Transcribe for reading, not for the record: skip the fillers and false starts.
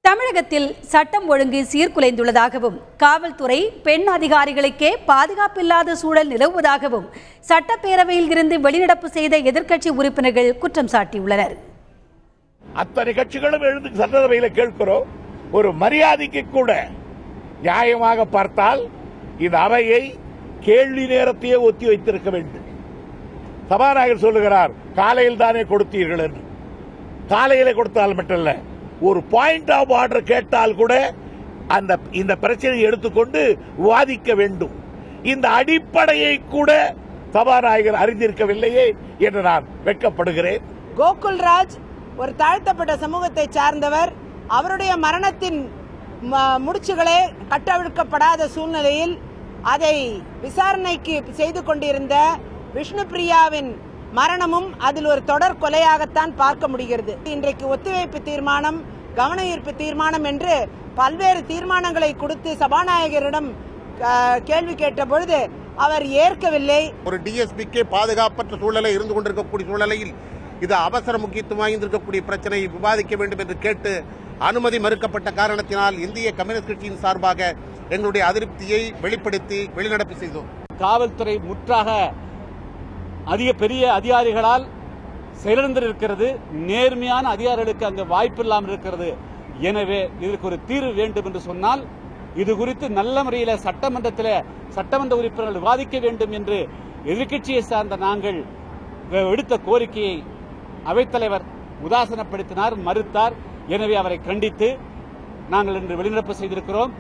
தமிழகத்தில் சட்டம் ஒழுங்கு சீர்குலைந்துள்ளதாகவும் காவல்துறை பெண் அதிகாரிகளுக்கே பாதுகாப்பில்லாத சூழல் நிலவுவதாகவும் சட்டப்பேரவையில் இருந்து வெளிநடப்பு செய்த எதிர்க்கட்சி உறுப்பினர்கள் குற்றம் சாட்டியுள்ளனர். அத்தனை கட்சிகளும் எழுந்து சட்டசபையில் கேட்கிறோம். ஒரு மரியாதைக்கு கூட நியாயமாக பார்த்தால் இந்த அவையை கேள்வி நேரத்தையே ஒத்தி வைத்திருக்க வேண்டும். சபாநாயகர் சொல்லுகிறார், காலையில் தானே கொடுத்தீர்கள் என்று. காலையில கொடுத்தால் மட்டுமல்ல, ஒரு பாயிண்ட் ஆஃப் ஆர்டர் கேட்டால் கூட இந்த பிரச்சனையை எடுத்துக்கொண்டு விவாதிக்க வேண்டும். இந்த அடிப்படையை கூட சபாநாயகர் அறிந்திருக்கவில்லையே என்று நான் வெட்கப்படுகிறேன். கோகுல்ராஜ் ஒரு தாழ்த்தப்பட்ட சமூகத்தை சார்ந்தவர். அவருடைய மரணத்தின் முடிச்சுகளே கட்டவிழ்க்கப்படாத சூழ்நிலையில் அதை விசாரணைக்கு செய்து கொண்டிருந்த விஷ்ணுபிரியாவின் மரணமும் அதில் ஒரு தொடர் கொலையாகத்தான் பார்க்க முடிகிறது. இன்றைக்கு ஒத்திவைப்பு தீர்மானம், கவன ஈர்ப்பு தீர்மானம் என்று பல்வேறு தீர்மானங்களை கொடுத்து சபாநாயகரிடம் கேள்வி கேட்ட பொழுது அவர் ஏற்கவில்லை. ஒரு டிஎஸ்பிக்கே பாதுகாப்பற்ற சூழலை இருந்து கொண்டிருக்கக்கூடிய சூழலில் இது அவசர முக்கியத்துவம் வாய்ந்திருக்கக்கூடிய பிரச்சனையை விவாதிக்க வேண்டும் என்று கேட்டு அனுமதி மறுக்கப்பட்ட காரணத்தினால் இந்திய கம்யூனிஸ்ட் கட்சியின் சார்பாக எங்களுடைய அதிருப்தியை வெளிப்படுத்தி வெளிநடப்பு செய்தோம். காவல்துறை முற்றாக பெரிய அதிகாரிகளால் செயலிழந்திருக்கிறது. நேர்மையான அதிகாரிகளுக்கு அங்கு வாய்ப்பு இல்லாமல் இருக்கிறது. எனவே இதற்கு ஒரு தீர்வு வேண்டும் என்று சொன்னால் இது குறித்து நல்ல முறையில் சட்டமன்ற உறுப்பினர்கள் விவாதிக்க வேண்டும் என்று எதிர்க்கட்சியை சார்ந்த நாங்கள் எடுத்த கோரிக்கையை அவைத்தலைவர் உதாசனப்படுத்தினார், மறுத்தார். எனவே அவரை கண்டித்து நாங்கள் இன்று வெளிநடப்பு செய்திருக்கிறோம்.